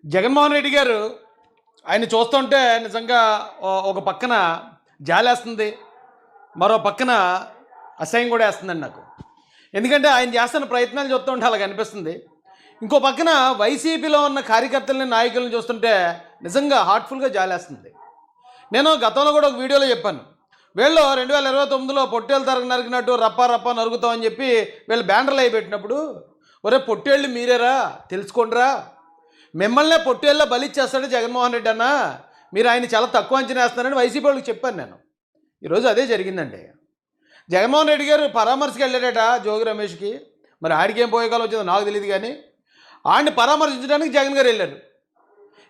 జగన్మోహన్ రెడ్డి గారు ఆయన చూస్తుంటే నిజంగా ఒక పక్కన జాలేస్తుంది, మరో పక్కన అసహ్యం కూడా వేస్తుందండి నాకు. ఎందుకంటే ఆయన చేస్తున్న ప్రయత్నాలు చూస్తుంటే అలాగ అనిపిస్తుంది. ఇంకో పక్కన వైసీపీలో ఉన్న కార్యకర్తలని, నాయకులను చూస్తుంటే నిజంగా హార్ట్ఫుల్గా జాలేస్తుంది. నేను గతంలో కూడా ఒక వీడియోలో చెప్పాను, వీళ్ళు 2029లో పొట్టేళ్ళు నరికినట్టు రప్పా రప్పా నరుగుతామని చెప్పి వీళ్ళు బ్యానర్లు అయి పెట్టినప్పుడు, ఒరే పొట్టేళ్ళు మీరేరా తెలుసుకోండిరా, మిమ్మల్నే పొట్టేళ్ళ బలిచ్చేస్తాడు జగన్మోహన్ రెడ్డి అన్న, మీరు ఆయన చాలా తక్కువ అంచనా వేస్తున్నారని వైసీపీ వాళ్ళకి చెప్పాను నేను. ఈరోజు అదే జరిగిందండి. జగన్మోహన్ రెడ్డి గారు పరామర్శకి వెళ్ళాడట జోగి రమేష్కి. మరి ఆడికి ఏం పోయేకాలం వచ్చిందో నాకు తెలియదు, కానీ ఆడిని పరామర్శించడానికి జగన్ గారు వెళ్ళారు.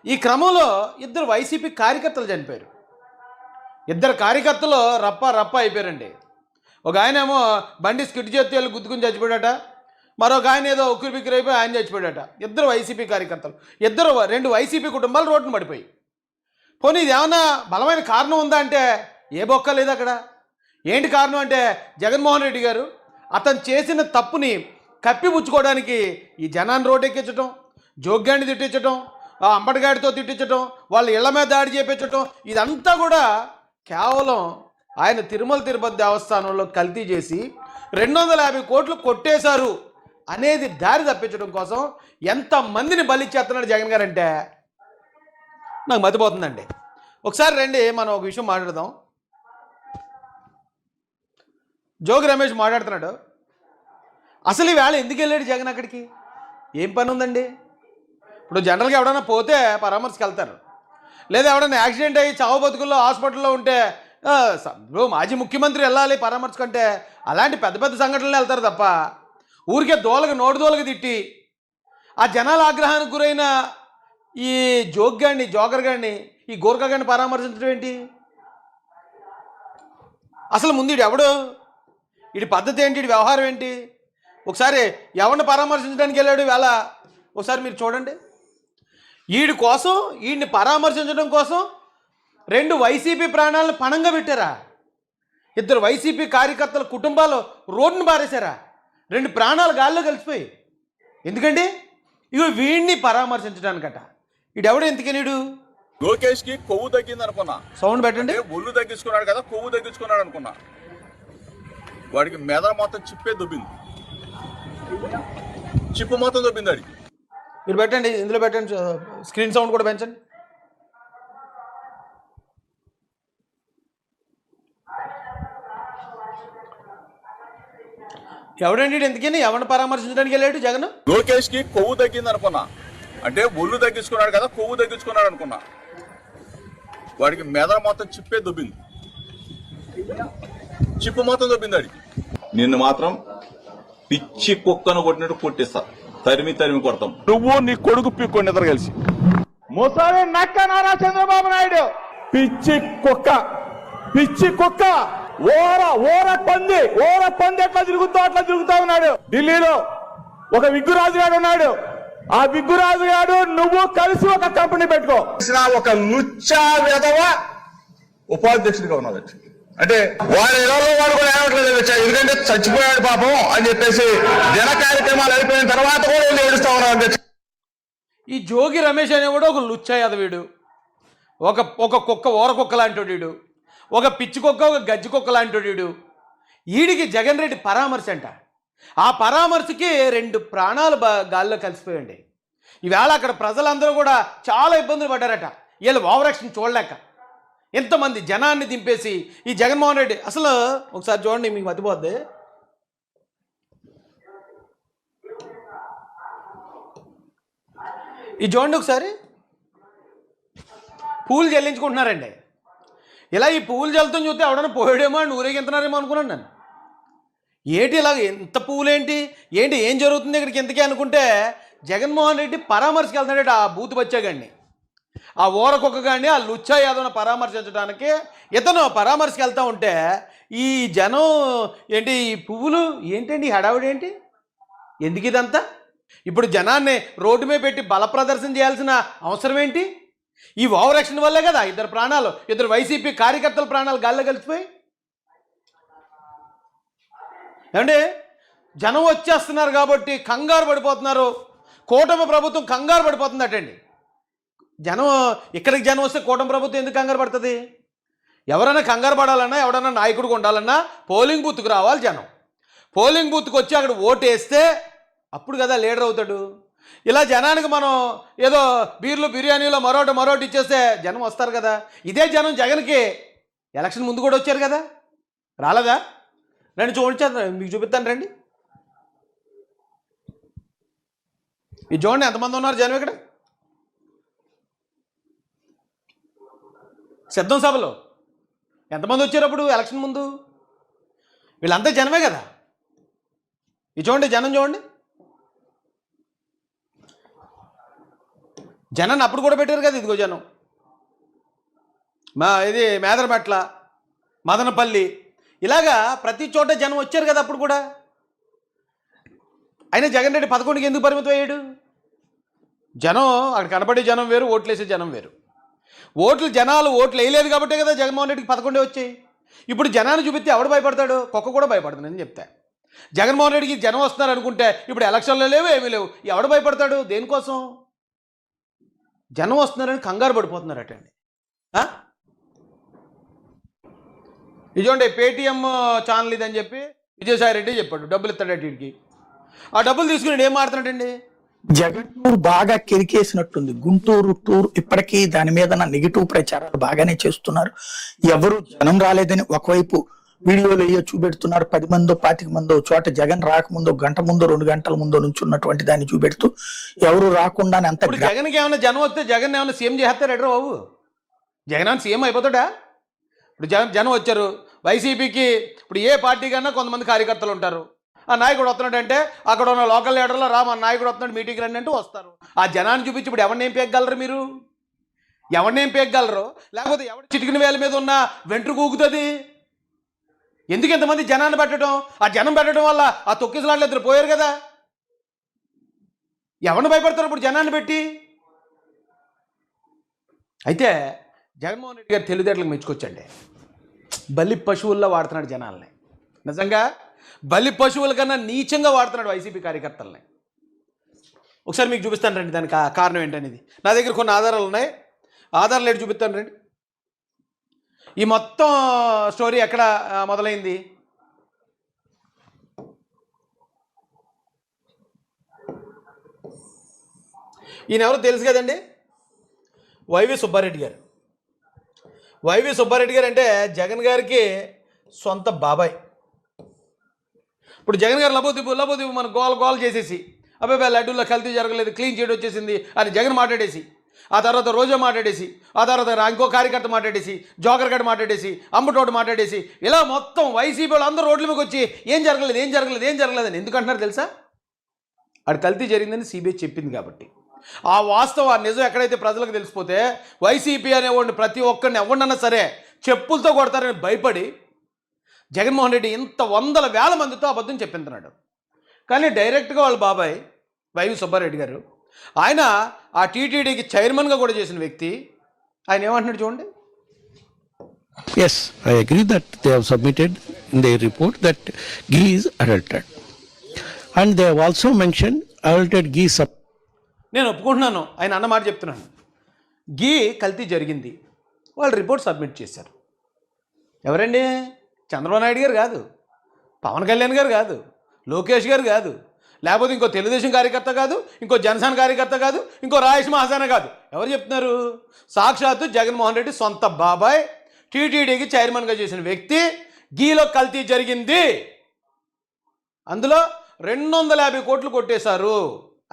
ఈ క్రమంలో ఇద్దరు వైసీపీ కార్యకర్తలు చనిపోయారు. ఇద్దరు కార్యకర్తలు రప్ప రప్ప అయిపోయారండి. ఒక ఆయన ఏమో బండి స్కిడ్ చేతి వెళ్ళి గుద్దుకుని చచ్చిపోయాడట, మరొక ఆయన ఏదో ఉక్కిరి బిక్కిరి అయిపోయి ఆయన చచ్చిపోయాడట. ఇద్దరు వైసీపీ కార్యకర్తలు, రెండు వైసీపీ కుటుంబాలు రోడ్డును పడిపోయి. పోనీ ఇది ఏమన్నా బలమైన కారణం ఉందా అంటే ఏ బొక్క లేదు అక్కడ. ఏంటి కారణం అంటే జగన్మోహన్ రెడ్డి గారు అతను చేసిన తప్పుని కప్పిపుచ్చుకోవడానికి ఈ జనాన్ని రోడ్డు ఎక్కించడం, జోగ్యాన్ని తిట్టించడం, అంబటిగాడితో తిట్టించడం, వాళ్ళ ఇళ్ల మీద దాడి చేపించడం, ఇదంతా కూడా కేవలం ఆయన తిరుమల తిరుపతి దేవస్థానంలో కల్తీ చేసి 250 కోట్లు కొట్టేశారు అనేది దారి తప్పించడం కోసం ఎంతమందిని బలిచ్చేస్తున్నాడు జగన్ గారు అంటే నాకు మతిపోతుందండి. ఒకసారి రండి మనం ఒక విషయం మాట్లాడదాం. జోగి రమేష్ మాట్లాడుతున్నాడు. అసలు ఈవేళ ఎందుకు వెళ్ళాడు జగన్ అక్కడికి? ఏం పని ఉందండి? ఇప్పుడు జనరల్గా ఎవడన్నా పోతే పరామర్శకి వెళ్తారు, లేదా ఎవడన్నా యాక్సిడెంట్ అయ్యి చావు బతుకుల్లో హాస్పిటల్లో ఉంటే ఇప్పుడు మాజీ ముఖ్యమంత్రి వెళ్ళాలి పరామర్శకంటే, అలాంటి పెద్ద పెద్ద సంఘటనలు వెళ్తారు తప్ప ఊరికే నోటు తిట్టి ఆ జనాల ఆగ్రహానికి గురైన ఈ జోకర్ గాడిని, ఈ గోర్ఖా గాడిని పరామర్శించడం ఏంటి? అసలు ముందు వీడు ఎవడు, వీడి పద్ధతి ఏంటి, వీడి వ్యవహారం ఏంటి? ఒకసారి ఎవరిని పరామర్శించడానికి వెళ్ళాడు వేళ ఒకసారి మీరు చూడండి. వీడిని పరామర్శించడం కోసం 2 వైసీపీ ప్రాణాలను పణంగా పెట్టారా? ఇద్దరు వైసీపీ కార్యకర్తల కుటుంబాలు రోడ్డును బారేశారా? 2 ప్రాణాలు గాల్లో కలిసిపోయి. ఎందుకండి? ఇవి వీడిని పరామర్శించడానికట. వీడెవడు ఎందుకనిడు? లోకేష్కి కొవ్వు తగ్గింది అనుకున్నా, సౌండ్ పెట్టండి. ఒళ్ళు తగ్గించుకున్నాడు కదా, కొవ్వు తగ్గించుకున్నాడు అనుకున్నా. వాడికి మెదడు మొత్తం చిప్పే దొబ్బింది, చిప్పు మొత్తం దొబ్బింది వాడికి. మీరు పెట్టండి, ఇందులో పెట్టండి, స్క్రీన్ సౌండ్ కూడా పెంచండి. ఎవడండి ఎందుకని ఎవరిని పరామర్శించడానికి వెళ్ళాడు జగన్? లోకేష్కి కొవ్వు తగ్గింది అనుకున్నా, అంటే ఒళ్ళు తగ్గించుకున్నాడు కదా, కొవ్వు తగ్గించుకున్నాడు అనుకున్నా. వాడికి మెదడు మొత్తం చిప్పే దొబ్బింది, చిప్పు మొత్తం దొబ్బింది వాడికి. నిన్ను మాత్రం పిచ్చి కుక్కను కొట్టినట్టు కొట్టిస్తా, తరిమి కొడతాం. నువ్వు నీ కొడుకు పిక్కొని ఇద్దరు కలిసి ముసావి నక్క నారా చంద్రబాబు నాయుడు పిచ్చి కుక్క ఓర పంది ఎట్లా తిరుగుతా ఉన్నాడు. ఢిల్లీలో ఒక విగ్గురాజు గారు ఉన్నాడు. ఆ విగ్గురాజు గారు నువ్వు కలిసి ఒక కంపెనీ పెట్టుకో. ఒక లుచ్చా విధవ ఉపాధ్యక్షుడిగా ఉన్నాడు. అంటే వాడు ఇళ్లలో వాడు కూడా ఏమట్లేదు, ఎందుకంటే చచ్చిపోయాడు పాపం అని చెప్పేసి జన కార్యక్రమాలు అయిపోయిన తర్వాత కూడా వెళ్ళి ఏడుస్తా ఉన్నాడు. ఈ జోగి రమేష్ అనేవాడు ఒక లుచ్చా యాదవుడు, ఒక కుక్క, ఊర కుక్క లాంటి వీడు, ఒక పిచ్చి కుక్క, ఒక గజ్జి కుక్క లాంటి వీడు. వీడికి జగన్ రెడ్డి పరామర్శ అంట. ఆ పరామర్శకి 2 ప్రాణాలు గాల్లో కలిసిపోయండి. ఈవేళ అక్కడ ప్రజలందరూ కూడా చాలా ఇబ్బందులు పడ్డారట. వీళ్ళు ఓవర్ యాక్షన్ చూడలేక ఎంతమంది జనాన్ని దింపేసి ఈ జగన్మోహన్ రెడ్డి అసలు ఒకసారి చూడండి, మీకు మతిపోద్ది. ఈ చూడండి ఒకసారి, పూలు చెల్లించుకుంటున్నారండి. ఇలా ఈ పువ్వులు చల్లుతాం చూస్తే ఎవడన్నా పోయాడేమో అని ఊరేగింతున్నారేమో అనుకున్నాను నేను. ఏంటి ఇలాగ ఎంత పువ్వులేంటి, ఏం జరుగుతుంది ఇక్కడికి ఎంతకే అనుకుంటే జగన్మోహన్ రెడ్డి పరామర్శకి వెళ్తున్నాడు. ఆ బూతు బచ్చాగాడిని, ఆ ఊరకొక్కగాడిని, ఆ లుచ్చా యాదవ్ని పరామర్శించడానికి ఇతను పరామర్శకి వెళ్తూ ఉంటే ఈ జనం ఏంటి, ఈ పువ్వులు ఏంటండి, ఈ హడావుడి ఏంటి, ఎందుకు ఇదంతా? ఇప్పుడు జనాన్ని రోడ్డు మీద పెట్టి బల ప్రదర్శన చేయాల్సిన అవసరం ఏంటి? ఈ ఓవర్ యాక్షన్ వల్లే కదా ఇద్దరు వైసీపీ కార్యకర్తల ప్రాణాలు గాల్లో కలిసిపోయి. ఏమంటే జనం వచ్చేస్తున్నారు కాబట్టి కంగారు పడిపోతున్నారు, కూటమి ప్రభుత్వం కంగారు పడిపోతుందటండి. జనం ఇక్కడికి జనం వస్తే కూటమి ప్రభుత్వం ఎందుకు కంగారు పడుతుంది? ఎవరైనా కంగారు పడాలన్నా, ఎవడన్నా నాయకుడిగా ఉండాలన్నా పోలింగ్ బూత్కి రావాలి జనం. పోలింగ్ బూత్కి వచ్చి అక్కడ ఓటు వేస్తే అప్పుడు కదా లీడర్ అవుతాడు. ఇలా జనానికి మనం ఏదో బీర్లు బిర్యానీలో మరోటి ఇచ్చేస్తే జనం వస్తారు కదా. ఇదే జనం జగన్కి ఎలక్షన్ ముందు కూడా వచ్చారు కదా, రాలేదా? రండి చూపించాను, మీకు చూపిస్తాను రండి. ఇది చూడండి ఎంతమంది ఉన్నారు జనం ఇక్కడ సిద్ధం సభలో. ఎంతమంది వచ్చారు అప్పుడు ఎలక్షన్ ముందు? వీళ్ళంతా జనమే కదా. ఇది చూడండి జనం చూడండి. జనాన్ని అప్పుడు కూడా పెట్టారు కదా. ఇదిగో జనం ఇది మేదరమెట్ల, మదనపల్లి, ఇలాగా ప్రతి చోట జనం వచ్చారు కదా అప్పుడు కూడా. అయినా జగన్ రెడ్డి 11కి ఎందుకు పరిమితం అయ్యాడు? జనం అక్కడ కనపడే జనం వేరు, ఓట్లు వేసే జనం వేరు. జనాలు ఓట్లు వేయలేదు కాబట్టే కదా జగన్మోహన్ రెడ్డికి 11 వచ్చాయి. ఇప్పుడు జనాన్ని చూపిస్తే ఎవడు భయపడతాడు? కుక్క కూడా భయపడుతుందని చెప్తా. జగన్మోహన్ రెడ్డికి జనం వస్తున్నారు అనుకుంటే ఇప్పుడు ఎలక్షన్లో లేవు, ఏమీ లేవు, ఎవడు భయపడతాడు? దేనికోసం? జనం వస్తున్నారని కంగారు పడిపోతున్నారు అటండి. ఇదిగోండి పేటీఎం ఛానల్ ఇదని చెప్పి విజయసాయి రెడ్డి చెప్పాడు, డబ్బులు ఇస్తాడట వీడికి. ఆ డబ్బులు తీసుకుని ఏం మాడుతున్నాడండి? జగన్ బాగా కెరికేసినట్టుంది. గుంటూరు టూర్ ఇప్పటికీ దాని మీద నెగిటివ్ ప్రచారాలు బాగానే చేస్తున్నారు. ఎవరు జనం రాలేదని ఒకవైపు వీడియోలు అయ్యో చూపెడుతున్నారు. 10 మందో 25 మందో చోట జగన్ రాకముందో గంట ముందో 2 గంటల ముందో నుంచి ఉన్నటువంటి దాన్ని చూపెడుతూ ఎవరు రాకుండానే అంత. జగన్కి ఏమైనా జనం వస్తే జగన్ ఏమైనా సీఎం చేస్తాడు ఎడ్రా బాబు? జగన్ ఏమైనా సీఎం అయిపోతాడా? ఇప్పుడు జనం వచ్చారు వైసీపీకి. ఇప్పుడు ఏ పార్టీ కన్నా కొంతమంది కార్యకర్తలు ఉంటారు. ఆ నాయకుడు వస్తున్నాడంటే అక్కడ ఉన్న లోకల్ లీడర్లో మన నాయకుడు వస్తున్నాడు మీటింగ్ రండి అంటూ వస్తారు. ఆ జనాన్ని చూపించి ఇప్పుడు ఎవరినేం పేగలరు? మీరు ఎవరినేం పేగలరు? లేకపోతే ఎవరి చిటికిన వేల మీద ఉన్న వెంట్రుకు ఊగుతుంది? ఎందుకు ఎంతమంది జనాన్ని పెట్టడం? ఆ జనం పెట్టడం వల్ల ఆ తొక్కిసలాట్లు ఇద్దరు పోయారు కదా. ఎవరిని భయపడతారు ఇప్పుడు జనాన్ని పెట్టి? అయితే జగన్మోహన్ రెడ్డి గారు తెలివితేటలకు మెచ్చుకొచ్చండి. బలి పశువుల్లో వాడుతున్నాడు జనాల్ని. నిజంగా బలి పశువుల కన్నా నీచంగా వాడుతున్నాడు వైసీపీ కార్యకర్తల్ని. ఒకసారి మీకు చూపిస్తాను రండి దానికి కారణం ఏంటనేది. నా దగ్గర కొన్ని ఆధారాలు ఉన్నాయి. ఆధారాలు ఏంటి చూపిస్తాను రండి. ఈ మొత్తం స్టోరీ ఎక్కడ మొదలైంది? ఈయన ఎవరో తెలుసు కదండి, వైవి సుబ్బారెడ్డి గారు. వైవి సుబ్బారెడ్డి గారు అంటే జగన్ గారికి సొంత బాబాయ్. ఇప్పుడు జగన్ గారు లబోదిబు మన గోల్ చేసేసి అబ్బాయి లడ్డూల్లో కల్తీ జరగలేదు, క్లీన్ చేయడం వచ్చేసింది అని జగన్ మాట్లాడేసి, ఆ తర్వాత రోజా మాట్లాడేసి, ఆ తర్వాత ఇంకో కార్యకర్త మాట్లాడేసి, జోకర్ గడ్ మాట్లాడేసి, అంబటోడు మాట్లాడేసి, ఇలా మొత్తం వైసీపీ వాళ్ళు అందరూ రోడ్ల మీదకి వచ్చి ఏం జరగలేదు అని ఎందుకంటున్నారు తెలుసా? అది కల్తీ జరిగిందని సిబిఐ చెప్పింది కాబట్టి. ఆ వాస్తవం, ఆ నిజం ఎక్కడైతే ప్రజలకు తెలిసిపోతే వైసీపీ అనేవాడిని ప్రతి ఒక్కరిని ఎవరినన్నా సరే చెప్పులతో కొడతారని భయపడి జగన్మోహన్ రెడ్డి ఇంత 100,000 మందితో అబద్ధం చెప్పింటున్నాడు. కానీ డైరెక్ట్గా వాళ్ళ బాబాయ్ వైవి సుబ్బారెడ్డి గారు, ఆయన ఆ టీటీడీకి చైర్మన్గా కూడా చేసిన వ్యక్తి, ఆయన ఏమంటున్నాడు చూడండి. Yes, I agree that they have submitted in their report that ghee is adulterated. And they have also mentioned adulterated ghee. నేను ఒప్పుకుంటున్నాను, ఆయన అన్న మాట చెప్తున్నాను. ఘీ కల్తీ జరిగింది, వాళ్ళు రిపోర్ట్ సబ్మిట్ చేశారు. ఎవరండి? చంద్రబాబు నాయుడు గారు కాదు, పవన్ కళ్యాణ్ గారు కాదు, లోకేష్ గారు కాదు, లేకపోతే ఇంకో తెలుగుదేశం కార్యకర్త కాదు, ఇంకో జనసేన కార్యకర్త కాదు, ఇంకో రాయలసీమ హసాన కాదు. ఎవరు చెప్తున్నారు? సాక్షాత్తు జగన్మోహన్ రెడ్డి సొంత బాబాయ్ టీటీడీకి చైర్మన్గా చేసిన వ్యక్తి ఘీలో కల్తీ జరిగింది, అందులో 250 కోట్లు కొట్టేశారు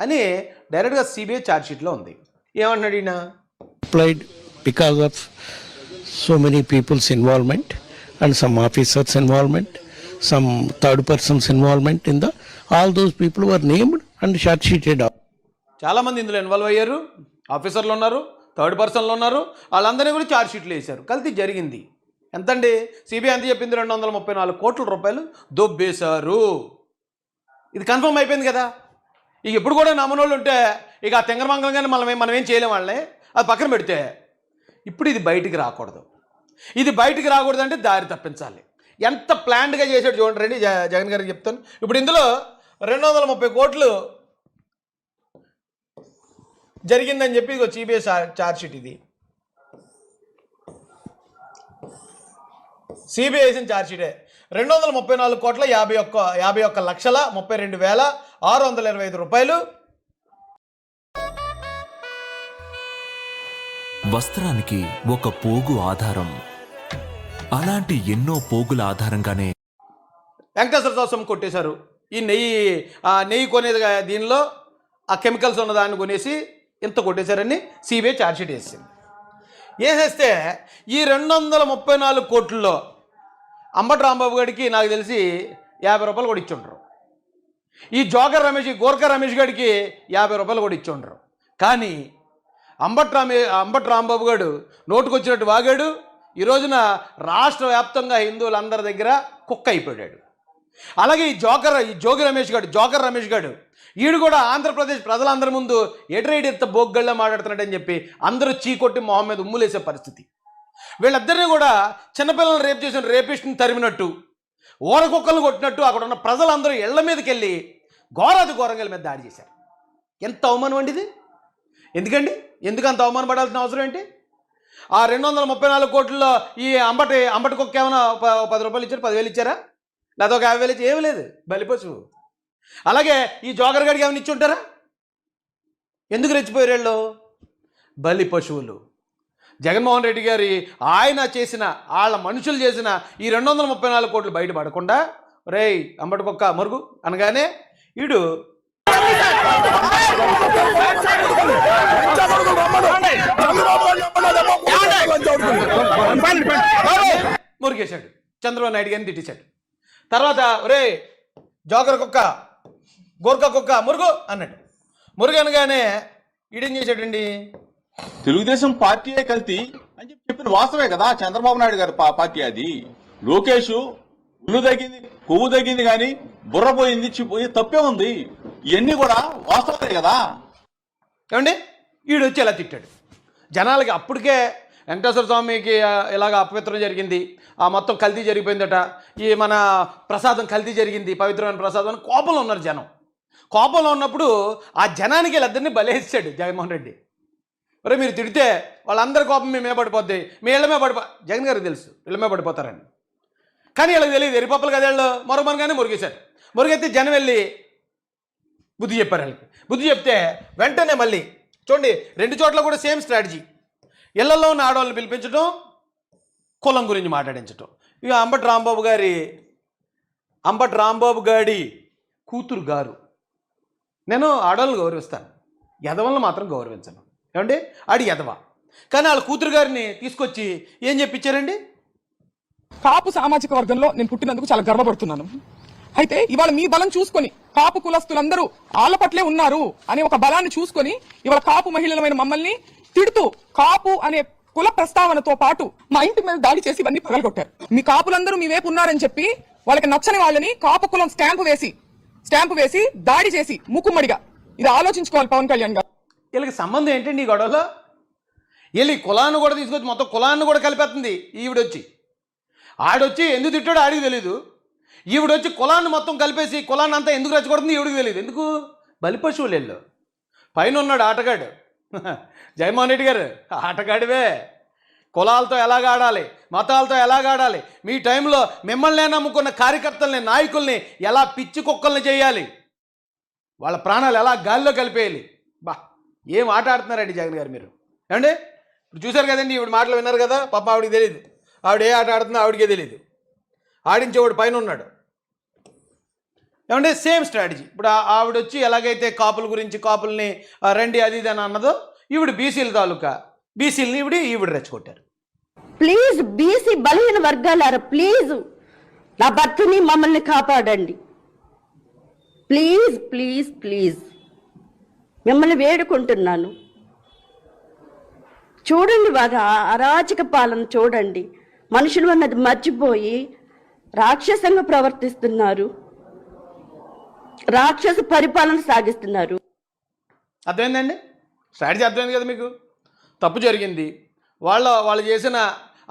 అని డైరెక్ట్గా సిబిఐ ఛార్జ్షీట్లో ఉంది. ఏమంటున్నాడు ఈయన? Applied because of so many people's involvement and some officers' involvement, some third persons' involvement in the, all those people were named and charge sheeted up. చాలామంది ఇందులో ఇన్వాల్వ్ అయ్యారు, ఆఫీసర్లు ఉన్నారు, థర్డ్ పర్సన్లు ఉన్నారు, వాళ్ళందరినీ కూడా ఛార్జ్ షీట్లు వేశారు. కల్తీ జరిగింది. ఎంతండి? సిబిఐ ఎంత చెప్పింది? 234 కోట్ల రూపాయలు దొబ్బేశారు. ఇది కన్ఫర్మ్ అయిపోయింది కదా. ఇక ఇప్పుడు కూడా నమ్మనోళ్ళు ఉంటే ఇక ఆ తెంగరమంగళంగానే మనం ఏం చేయలేం వాళ్ళని, అది పక్కన పెడితే ఇప్పుడు ఇది బయటికి రాకూడదు. ఇది బయటికి రాకూడదు అంటే దారి తప్పించాలి. ఎంత ప్లాన్డ్గా చేసాడు చూడండి రండి, జగన్ గారికి చెప్తాను. ఇప్పుడు ఇందులో 230 కోట్లు జరిగిందని చెప్పి ఇదిగో సిబిఐ ఛార్జ్షీట్ ఇది. సిబిఐ వేసిన ఛార్జ్షీటే 234,51,32,625 రూపాయలు. వస్త్రానికి ఒక పోగు ఆధారం. అలాంటి ఎన్నో పోగుల ఆధారంగానే వెంకటేశ్వర స్వామి కొట్టేశారు. ఈ నెయ్యి కొనేది దీనిలో ఆ కెమికల్స్ ఉన్న దాన్ని కొనేసి ఇంత కొట్టేశారని సిబిఐ ఛార్జ్షీట్ వేసింది. వేసేస్తే ఈ 234 కోట్లలో అంబటి రాంబాబు గారికి నాకు తెలిసి 50 రూపాయలు కూడా ఇచ్చి ఉండరు. ఈ గోర్ఖా రమేష్ గారికి 50 రూపాయలు కూడా ఇచ్చి ఉండరు. కానీ అంబటి రాంబాబు గారు నోటుకొచ్చినట్టు వాగాడు. ఈ రోజున రాష్ట్ర వ్యాప్తంగా హిందువులందరి దగ్గర కుక్క అయిపోయాడు. అలాగే ఈ జోకర్ రమేష్ గారు ఈడు కూడా ఆంధ్రప్రదేశ్ ప్రజలందరి ముందు ఎటరేడిత బోగ్గళ్ళ మాట్లాడుతున్నాడని చెప్పి అందరూ చీకొట్టి మొహం మీద ఉమ్ములేసే పరిస్థితి. వీళ్ళిద్దరినీ కూడా చిన్నపిల్లలు రేపు చేసిన రేపిస్ట్ని తరిమినట్టు, ఊరకుక్కలను కొట్టినట్టు అక్కడ ఉన్న ప్రజలందరూ ఇళ్ల మీదకి వెళ్ళి ఘోరంగా మీద దాడి చేశారు. ఎంత అవమానం అండి ఇది! ఎందుకు అంత అవమానపడాల్సిన అవసరం ఏంటి? ఆ 234 కోట్లలో ఈ అంబటి కుక్క ఏమైనా 10 రూపాయలు ఇచ్చారు, 10,000 ఇచ్చారా? లేదా ఒక 50,000 ఇచ్చి ఏమీ లేదు, బలిపశువు. అలాగే ఈ జోకర్ గడికి ఏమైనా ఇచ్చి ఉంటారా? ఎందుకు రెచ్చిపోయారు వీళ్ళు? బలి పశువులు. జగన్మోహన్ రెడ్డి గారి ఆయన చేసిన వాళ్ళ మనుషులు చేసిన ఈ 234 కోట్లు బయటపడకుండా రేయ్ అంబటి కుక్క మరుగు అనగానే ఈడు మురిగేశాడు. చంద్రబాబు నాయుడు గారిని తిట్టేశాడు. తర్వాత ఒరే జోకర్ కుక్క, గోర్ఖా కుక్క మురుగు అన్నాడు. మురుగు అనగానే ఈడేం చేశాడండి? తెలుగుదేశం పార్టీయే కల్తీ అని చెప్పిన వాస్తవే కదా చంద్రబాబు నాయుడు గారి పార్టీ అది. లోకేష్ ఉల్లు తగ్గింది, కొవ్వు తగ్గింది, కానీ బుర్ర పోయింది, పోయి తప్పే ఉంది. ఇవన్నీ కూడా వాస్తవే కదా. ఏమండి ఈడు వచ్చి ఇలా తిట్టాడు. జనాలకి అప్పటికే వెంకటేశ్వర స్వామికి ఇలాగ అపవిత్రం జరిగింది, ఆ మొత్తం కల్తీ జరిగిపోయిందట, ఈ మన ప్రసాదం కల్తీ జరిగింది, పవిత్రమైన ప్రసాదం అని కోపంలో ఉన్నారు జనం. కోపంలో ఉన్నప్పుడు ఆ జనానికి వీళ్ళిద్దరిని బలేసాడు జగన్మోహన్ రెడ్డి. ఒరే మీరు తిడితే వాళ్ళందరి కోపం మేమే పడిపోద్ది, మీ ఇళ్ళమే జగన్ గారికి తెలుసు ఇళ్ళమే పడిపోతారని. కానీ వీళ్ళకి తెలియదు, ఎరిపప్పలు కదా వీళ్ళు మరొకగానే మురిగేశారు. మురిగెత్తి జనం వెళ్ళి బుద్ధి చెప్పారు. వాళ్ళకి బుద్ధి చెప్తే వెంటనే మళ్ళీ చూడండి 2 చోట్ల కూడా సేమ్ స్ట్రాటజీ. ఇళ్లలో ఉన్న ఆడవాళ్ళని పిలిపించడం, కులం గురించి మాట్లాడించడం. ఇక అంబటి రాంబాబు గారి కూతురు గారు, నేను ఆడవాళ్ళని గౌరవిస్తాను, ఎదవలను మాత్రం గౌరవించను. ఏమండి ఆడి ఎదవ. కానీ వాళ్ళ కూతురు గారిని తీసుకొచ్చి ఏం చెప్పించారండి? కాపు సామాజిక వర్గంలో నేను పుట్టినందుకు చాలా గర్వపడుతున్నాను. అయితే ఇవాళ మీ బలం చూసుకొని కాపు కులస్తులందరూ ఆళ్ల పట్లే ఉన్నారు అనే ఒక బలాన్ని చూసుకొని ఇవాళ కాపు మహిళలమైన మమ్మల్ని తిడుతూ కాపు అనే కుల ప్రస్తావనతో పాటు మా ఇంటి మీద దాడి చేసి ఇవన్నీ పగలగొట్టారు. మీ కాపులందరూ మీ వైపు ఉన్నారని చెప్పి వాళ్ళకి నచ్చని వాళ్ళని కాపు కులం స్టాంపు వేసి దాడి చేసి ముక్కుమ్మడిగా. ఇది ఆలోచించుకోవాలి పవన్ కళ్యాణ్ గారు. వీళ్ళకి సంబంధం ఏంటండి ఈ గొడవలో? వీళ్ళు ఈ కులాన్ని కూడా తీసుకొచ్చి మొత్తం కులాన్ని కూడా కలిపేస్తుంది ఈవిడొచ్చి. ఆడొచ్చి ఎందుకు తిట్టాడో ఆడికి తెలీదు, ఈవిడొచ్చి కులాన్ని మొత్తం కలిపేసి కులాన్ని అంతా ఎందుకు రెచ్చగొడుతుంది ఈవిడికి తెలియదు. ఎందుకు? బలిపశువులు వెళ్ళు. పైన ఉన్నాడు ఆటగాడు జగన్మోహన్ రెడ్డి గారు, ఆటగాడివే. కులాలతో ఎలాగ ఆడాలి, మతాలతో ఎలాగ ఆడాలి, మీ టైంలో మిమ్మల్ని నమ్ముకున్న కార్యకర్తల్ని, నాయకుల్ని ఎలా పిచ్చి కుక్కల్ని చేయాలి, వాళ్ళ ప్రాణాలు ఎలా గాల్లో కలిపేయాలి. ఏం ఆట ఆడుతున్నారండి జగన్ గారు మీరు? ఏమండి ఇప్పుడు చూశారు కదండి, ఈవిడ మాటలు విన్నారు కదా. పాప ఆవిడికి తెలియదు, ఆవిడ ఏ ఆట ఆడుతుందో ఆవిడకే తెలియదు. ఆడించేవాడు పైన ఉన్నాడు. ఏమంటే సేమ్ స్ట్రాటజీ. ఇప్పుడు ఆవిడ వచ్చి ఎలాగైతే కాపుల గురించి కాపుల్ని రండి అది ఇది అని అన్నదో, ఈవిడ బీసీల తాలూకా బీసీలని ఈవిడ రెచ్చగొట్టారు. ప్లీజ్ బీసీ బలహీన వర్గాలారా, ప్లీజ్ నా భర్తని మమ్మల్ని కాపాడండి. ప్లీజ్ ప్లీజ్ ప్లీజ్ మిమ్మల్ని వేడుకుంటున్నాను. చూడండి బాగా అరాచక పాలన చూడండి. మనుషులు అన్నది మర్చిపోయి రాక్షసంగా ప్రవర్తిస్తున్నారు, రాక్షస పరిపాలన సాగిస్తున్నారు. అర్థమైందండి? స్ట్రాటజీ అర్థమైంది కదా మీకు? తప్పు జరిగింది, వాళ్ళు చేసిన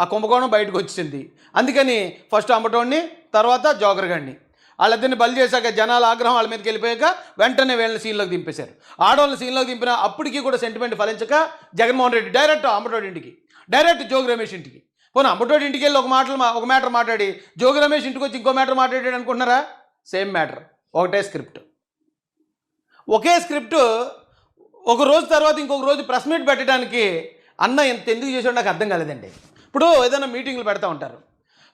ఆ కుంభకోణం బయటకు వచ్చింది. అందుకని ఫస్ట్ అంబటోడిని, తర్వాత జోకర్ గాడిని, వాళ్ళిద్దరిని బలి చేశాక జనాల ఆగ్రహం వాళ్ళ మీదకి వెళ్ళిపోయాక వెంటనే వీళ్ళని సీన్లోకి దింపేశారు. ఆడవాళ్ళని సీన్లోకి దింపిన అప్పటికి కూడా సెంటిమెంట్ ఫలించక జగన్మోహన్ రెడ్డి డైరెక్ట్ అంబటోడి ఇంటికి, డైరెక్ట్ జోగి రమేష్ ఇంటికి. పోనీ అంబటోడి ఇంటికి వెళ్ళి ఒక మ్యాటర్ మాట్లాడి జోగి రమేష్ ఇంటికి వచ్చి ఇంకో మ్యాటర్ మాట్లాడాడు అనుకుంటున్నారా? సేమ్ మ్యాటర్, ఒకటే స్క్రిప్ట్. ఒకే స్క్రిప్ట్ ఒక రోజు తర్వాత ఇంకొక రోజు ప్రెస్ మీట్ పెట్టడానికి అన్న ఎంత ఎందుకు చేసాడో నాకు అర్థం కాలేదండి. ఇప్పుడు ఏదైనా మీటింగ్లు పెడతా ఉంటారు,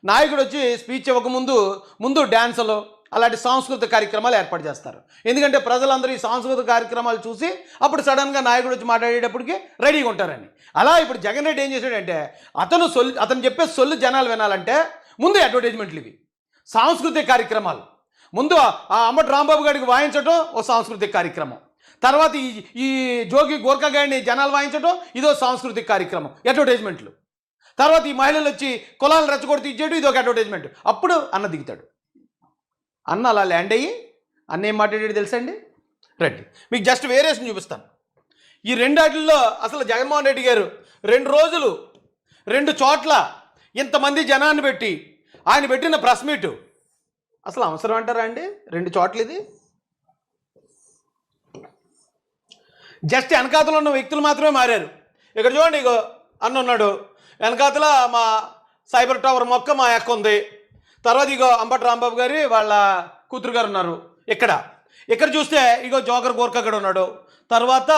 నాయకుడు వచ్చి స్పీచ్ ఇవ్వకముందు డ్యాన్సులు అలాంటి సాంస్కృతిక కార్యక్రమాలు ఏర్పాటు చేస్తారు. ఎందుకంటే ప్రజలందరూ ఈ సాంస్కృతిక కార్యక్రమాలు చూసి అప్పుడు సడన్గా నాయకుడు వచ్చి మాట్లాడేటప్పటికి రెడీగా ఉంటారని. అలా ఇప్పుడు జగన్ రెడ్డి ఏం చేశాడంటే అతను చెప్పే సొల్లు జనాలు వినాలంటే ముందు అడ్వర్టైజ్మెంట్లు ఇవి, సాంస్కృతిక కార్యక్రమాలు. ముందు ఆ అంబటి రాంబాబు గారికి వాయించడం ఓ సాంస్కృతిక కార్యక్రమం, తర్వాత ఈ జోగి గోర్ఖా గారిని జనాలు వాయించడం ఇదో సాంస్కృతిక కార్యక్రమం, అడ్వర్టైజ్మెంట్లు. తర్వాత ఈ మహిళలు వచ్చి కులాలను రెచ్చగొడితే ఇచ్చేయడం ఇదొక అడ్వర్టైజ్మెంట్. అప్పుడు అన్న దిగుతాడు. అన్న అలా ల్యాండ్ అయ్యి అన్న ఏం మాట్లాడాడు తెలుసా అండి? రండి మీకు జస్ట్ వేరియేషన్ చూపిస్తాను. ఈ రెండాటిల్లో అసలు జగన్మోహన్ రెడ్డి గారు 2 రోజులు 2 చోట్ల ఇంతమంది జనాన్ని పెట్టి ఆయన పెట్టిన ప్రెస్ మీటు అసలు అవసరం అంటారా అండి? 2 చోట్ల ఇది జస్ట్ వెనకాతలో ఉన్న వ్యక్తులు మాత్రమే మారారు. ఇక్కడ చూడండి, ఇగో అన్న ఉన్నాడు, వెనకాతల మా సైబర్ టవర్ మొక్క మా అక్క ఉంది, తర్వాత ఇగో అంబటి రాంబాబు గారి వాళ్ళ కూతురు గారు ఉన్నారు. ఇక్కడ చూస్తే ఇగో జోకర్ గోర్ఖా గడు ఉన్నాడు, తర్వాత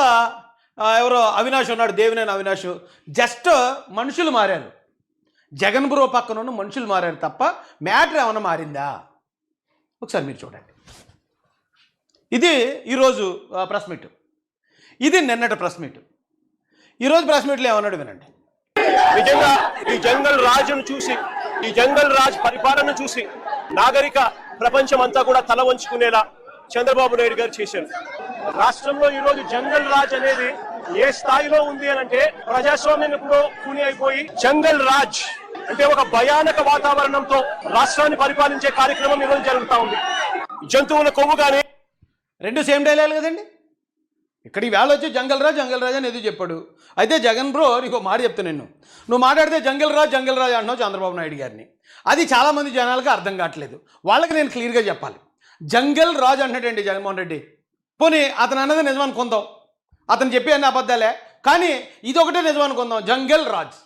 ఎవరో అవినాష్ ఉన్నాడు, దేవినేని అవినాష్. జస్ట్ మనుషులు మారారు, జగన్ బ్రో పక్కన ఉన్న మనుషులు మారారు తప్ప మ్యాటర్ ఏమైనా మారిందా? ఒకసారి మీరు చూడండి. ఇది ఈరోజు ప్రెస్ మీట్, ఇది నిన్నటి ప్రెస్ మీట్. ఈరోజు ప్రెస్ మీట్లో ఏమన్నాడు వినండి. నిజంగా ఈ జంగల్ రాజును చూసి, ఈ జంగల్ రాజ్ పరిపాలన చూసి నాగరిక ప్రపంచం అంతా కూడా తల వంచుకునేలా చంద్రబాబు నాయుడు గారు చేశారు. రాష్ట్రంలో ఈరోజు జంగల్ రాజ్ అనేది ఏ స్థాయిలో ఉంది అని అంటే ప్రజాస్వామ్యాన్ని కూడా కూని అయిపోయి జంగల్ రాజ్ అంటే ఒక భయానక వాతావరణంతో రాష్ట్రాన్ని పరిపాలించే కార్యక్రమం ఈరోజు జరుగుతూ ఉంది. జంతువుల కొవ్వు కానీ 2 సేమ్ డైలాగ్ కదండి. ఇక్కడ ఈ వేళ వచ్చి జంగల్ రాజ్ అని ఎదురు చెప్పాడు. అయితే జగన్ బ్రో నీకు మాట చెప్తాను, నువ్వు మాట్లాడితే జంగల్ రాజ్ అంటున్నావు చంద్రబాబు నాయుడు గారిని. అది చాలామంది జనాలకు అర్థం కావట్లేదు. వాళ్ళకి నేను క్లియర్గా చెప్పాలి. జంగల్ రాజ్ అంటాడండి జగన్మోహన్ రెడ్డి. పోనీ అతను అన్నది నిజం అనుకుందాం, అతను చెప్పే అన్ని అబద్ధాలే, కానీ ఇది ఒకటే నిజం అనుకుందాం. జంగల్ రాజ్,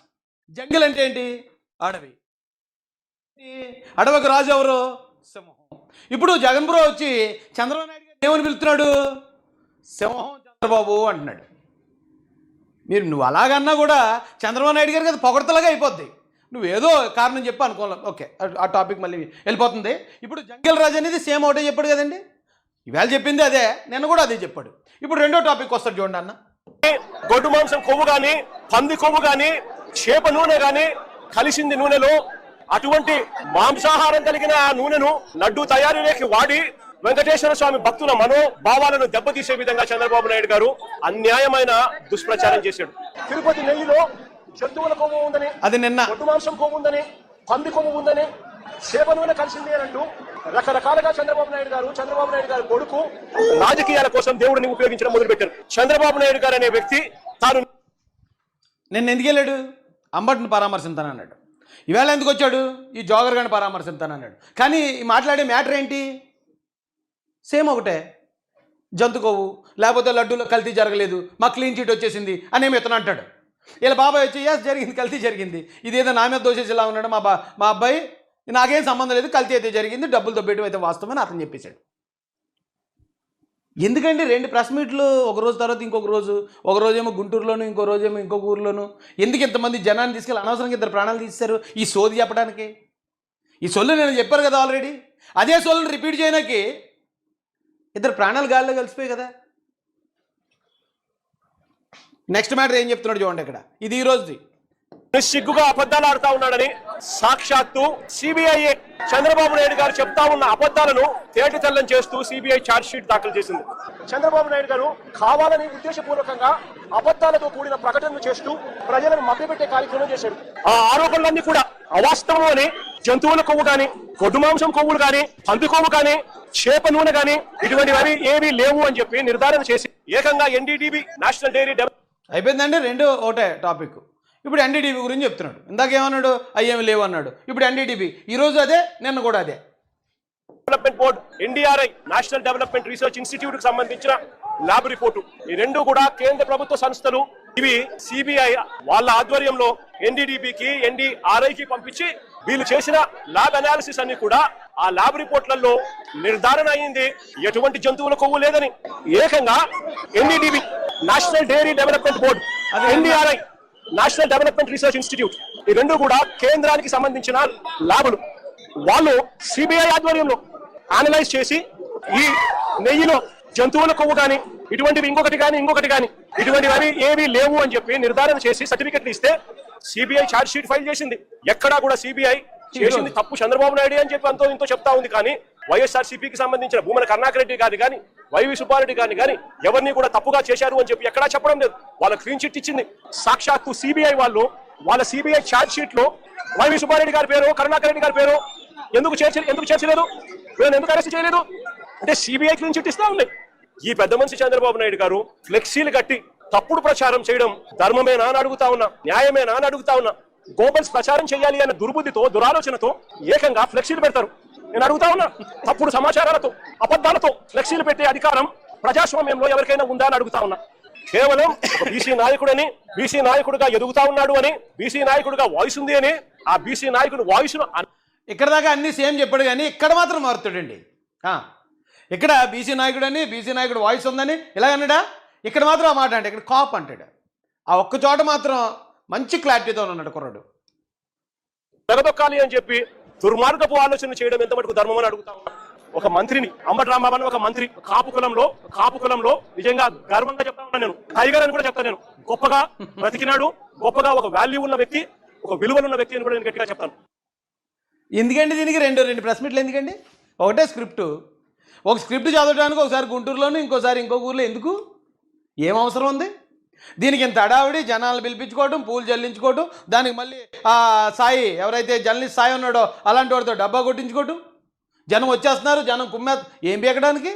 జంగల్ అంటే ఏంటి? అడవి. అడవికి రాజు ఎవరు? సింహం. ఇప్పుడు జగన్ బ్రో వచ్చి చంద్రబాబు నాయుడు గారు ఏమని పిలుస్తున్నాడు? సింహం చంద్రబాబు అంటున్నాడు. నువ్వు అలాగన్నా కూడా చంద్రబాబు నాయుడు గారికి అది పొగడతలాగా అయిపోద్ది. నువ్వేదో కారణం చెప్పి అనుకోవాలి, ఓకే, ఆ టాపిక్ మళ్ళీ వెళ్ళిపోతుంది. ఇప్పుడు జంగల్ రాజ్ అనేది సేమ్ ఒకటే చెప్పాడు కదండి, ఈవేళ చెప్పింది అదే, నిన్న కూడా అదే చెప్పాడు. ఇప్పుడు రెండో టాపిక్ వస్తాడు చూడండి అన్న. గొడ్డు మాంసం కొవ్వు కానీ, పంది కొవ్వు కానీ, చేప నూనె కానీ కలిసింది నూనెలో. అటువంటి మాంసాహారం కలిగిన ఆ నూనెను లడ్డూ తయారీలోకి వాడి వెంకటేశ్వర స్వామి భక్తుల మనోభావాలను దెబ్బతీసే విధంగా చంద్రబాబు నాయుడు గారు అన్యాయమైన దుష్ప్రచారం చేశాడు. తిరుపతి నెయ్యిలో జంతువుల కొవ్వు ఉందని, అది నిన్న గొడ్డు మాంసం కొవ్వు ఉందని, పంది కొవ్వు ఉందని, చేప నూనె కలిసింది అని అంటూ రకరకాలుగా చంద్రబాబు నాయుడు గారు కొడుకు రాజకీయాల కోసం దేవుడిని ఉపయోగించడం మొదలుపెట్టారు. చంద్రబాబు నాయుడు గారు అనే వ్యక్తి తాను నిన్న ఎందుకు వెళ్ళాడు? అంబటిని పరామర్శించానన్నాడు. ఈవేళ ఎందుకు వచ్చాడు? ఈ జోగర్ గారిని పరామర్శించానన్నాడు. కానీ మాట్లాడే మ్యాటర్ ఏంటి? సేమ్ ఒకటే, జంతు కొవ్వు లేకపోతే లడ్డూలో కల్తీ జరగలేదు, మా క్లీన్ చీట్ వచ్చేసింది అనేమి ఇతను అంటాడు. ఇలా బాబాయ్ వచ్చి ఎస్ జరిగింది, కల్తీ జరిగింది, ఇదేదో నా మీద దోషేసి ఇలా ఉన్నాడు మా అబ్బాయి, నాకేం సంబంధం లేదు, కల్తీ అయితే జరిగింది, డబ్బులు దొబ్బేయడం అయితే వాస్తవమని అతను చెప్పేశాడు. ఎందుకండి 2 ప్రెస్ మీట్లు ఒక రోజు తర్వాత ఇంకొక రోజు, ఒక రోజేమో గుంటూరులోను, ఇంకో రోజేమో ఇంకొక ఊర్లోను? ఎందుకు ఇంతమంది జనాన్ని తీసుకెళ్ళి అనవసరంగా 2 ప్రాణాలు తీశారు ఈ సోది చెప్పడానికి? ఈ సొల్లు నేను చెప్పారు కదా ఆల్రెడీ, అదే సొల్లుని రిపీట్ చేయడానికి 2 ప్రాణాలు గాల్లో కలిసిపోయి కదా. నెక్స్ట్ మ్యాటర్ ఏం చెప్తున్నాడు చూడండి ఇక్కడ, ఇది ఈ రోజుది. సిగ్గుగా అబద్ధాలు ఆడుతా ఉన్నాడని సాక్షాత్తు సిబిఐ చంద్రబాబు నాయుడు గారు చెప్తా ఉన్న అబద్ధాలను తేటతెల్లం చేస్తూ సిబిఐ ఛార్జ్ షీట్ దాఖలు చేసింది. చంద్రబాబు నాయుడు గారు కావాలని ఉద్దేశపూర్వకంగా అబద్ధాలతో కూడిన ప్రకటనలు చేస్తూ ప్రజలను మభ్యపెట్టే కార్యక్రమం చేశారు. ఆ ఆరోపణలన్నీ కూడా అవాస్తవం అని, జంతువుల కొవ్వు కానీ, గొడ్డు మాంసం కొవ్వులు కానీ, పంది కొవ్వు కానీ, చేప నూనె కానీ ఇటువంటివి ఏవీ లేవు అని చెప్పి నిర్ధారణ చేసి ఏకంగా ఎన్డీడీబీ నేషనల్ డైరీ అయిపోయిందండి. 2 ఒకటే టాపిక్. ఇప్పుడు ఎన్డీడీబీ గురించి చెప్తున్నాడు. ఇందాక ఏమన్నాడు? అయ్యేమి లేవు అన్నాడు. ఇప్పుడు ఎన్డీడీబీ ఈరోజు అదే, నిన్న కూడా అదే. Development board, NDRI national development research institute కి సంబంధించిన ల్యాబ్ రిపోర్టు, ఈ రెండు కూడా కేంద్ర ప్రభుత్వ సంస్థలు. ఇవి సిబిఐ వాళ్ళ ఆధ్వర్యంలో ఎన్డీడీబీకి, ఎన్డీఆర్ఐకి పంపించి వీళ్ళు చేసిన ల్యాబ్ అనాలిసిస్ అన్ని కూడా ఆ ల్యాబ్ రిపోర్ట్లలో నిర్ధారణ అయింది ఎటువంటి జంతువుల కొవ్వు లేదని. ఏకంగా NDDB national dairy development board, NDRI national development research institute, ఈ రెండు కూడా కేంద్రానికి సంబంధించిన ల్యాబులు. వాళ్ళు సిబిఐ ఆధ్వర్యంలో అనలైజ్ చేసి ఈ నెయ్యిలో జంతువుల కొవ్వు కానీ ఇటువంటివి ఇంకొకటి కానీ ఇటువంటివి ఏవి లేవు అని చెప్పి నిర్ధారణ చేసి సర్టిఫికెట్లు ఇస్తే సిబిఐ ఛార్జ్ షీట్ ఫైల్ చేసింది. ఎక్కడా కూడా సిబిఐ చేసింది తప్పు చంద్రబాబు నాయుడు అని చెప్పి అంతో ఇంతో చెప్తా ఉంది. కానీ వైఎస్ఆర్సీపీకి సంబంధించిన భూమన కరుణాకర్ రెడ్డి గారిని కానీ వైవి సుబ్బారెడ్డి గారిని కానీ ఎవరిని కూడా తప్పుగా చేశారు అని చెప్పి ఎక్కడా చెప్పడం లేదు. వాళ్ళ క్లీన్ చిట్ ఇచ్చింది. సాక్షాత్తు సిబిఐ వాళ్ళు వాళ్ళ సిబిఐ ఛార్జ్ షీట్ లో వైవి సుబ్బారెడ్డి గారి పేరు, కరుణాకర్ రెడ్డి గారి పేరు ఎందుకు చేర్చలేదు, వీళ్ళని ఎందుకు అరెస్ట్ చేయలేదు అంటే సిబిఐ క్లీన్ చిట్ ఇస్తా ఉంది. ఈ పెద్ద మనిషి చంద్రబాబు నాయుడు గారు ఫ్లెక్సీలు కట్టి తప్పుడు ప్రచారం చేయడం ధర్మమేనా అని అడుగుతా ఉన్నా, న్యాయమేనా అని అడుగుతా ఉన్నా. గోబల్స్ ప్రచారం చేయాలి అన్న దుర్బుద్ధితో, దురాలోచనతో ఏకంగా ఫ్లెక్సీలు పెడతారు. నేను అడుగుతా ఉన్నా, తప్పుడు సమాచారాలతో, అబద్ధాలతో ఫ్లెక్సీలు పెట్టే అధికారం ప్రజాస్వామ్యంలో ఎవరికైనా ఉందా అని అడుగుతా ఉన్నా. కేవలం బీసీ నాయకుడని, బీసీ నాయకుడిగా ఎదుగుతా ఉన్నాడు అని, బీసీ నాయకుడిగా వాయిస్ ఉంది అని ఆ బీసీ నాయకుడు వాయిస్ ఇక్కడ దాకా అన్ని సేమ్ చెప్పాడు కానీ ఇక్కడ మాత్రం మారుతాడండి. ఇక్కడ బీసీ నాయకుడు అని, బీసీ నాయకుడు వాయిస్ ఉందని ఇలాగన్నాడా, ఇక్కడ మాత్రం ఆ మాట అంటే ఇక్కడ కాప్ అంటాడు. ఆ ఒక్క చోట మాత్రం మంచి క్లారిటీతో ఉన్నాడు కుర్రాడు. తెగదొక్కాలి అని చెప్పి దుర్మార్గపు ఆలోచన చేయడం ఎంత మటుకు ధర్మం అని అడుగుతా ఉన్నా. ఒక మంత్రిని, అంబటి రాంబాబు అని ఒక మంత్రి, కాపు కులంలో నిజంగా గర్వంగా చెప్తా ఉన్నా నేను, టైగర్ అని కూడా చెప్తాను నేను. గొప్పగా బ్రతికినాడు, గొప్పగా ఒక వాల్యూ ఉన్న వ్యక్తి, ఒక విలువలున్న వ్యక్తి అని కూడా నేను గట్టిగా చెప్తాను. ఎందుకండి దీనికి రెండు ప్రెస్ మీట్లు ఎందుకండి? ఒకటే స్క్రిప్టు, ఒక స్క్రిప్ట్ చదవడానికి ఒకసారి గుంటూరులోను, ఇంకోసారి ఇంకొక ఊర్లో ఎందుకు? ఏం అవసరం ఉంది దీనికి? ఇంత అడావిడి, జనాలను పిలిపించుకోవడం, పూలు జల్లించుకోవడం, దానికి మళ్ళీ ఆ సాయి ఎవరైతే జర్నలిస్ట్ సాయి ఉన్నాడో అలాంటి వాడితో డబ్బా కొట్టించుకోవడం, జనం వచ్చేస్తున్నారు, జనం కుమ్మే ఏం పీకడానికి?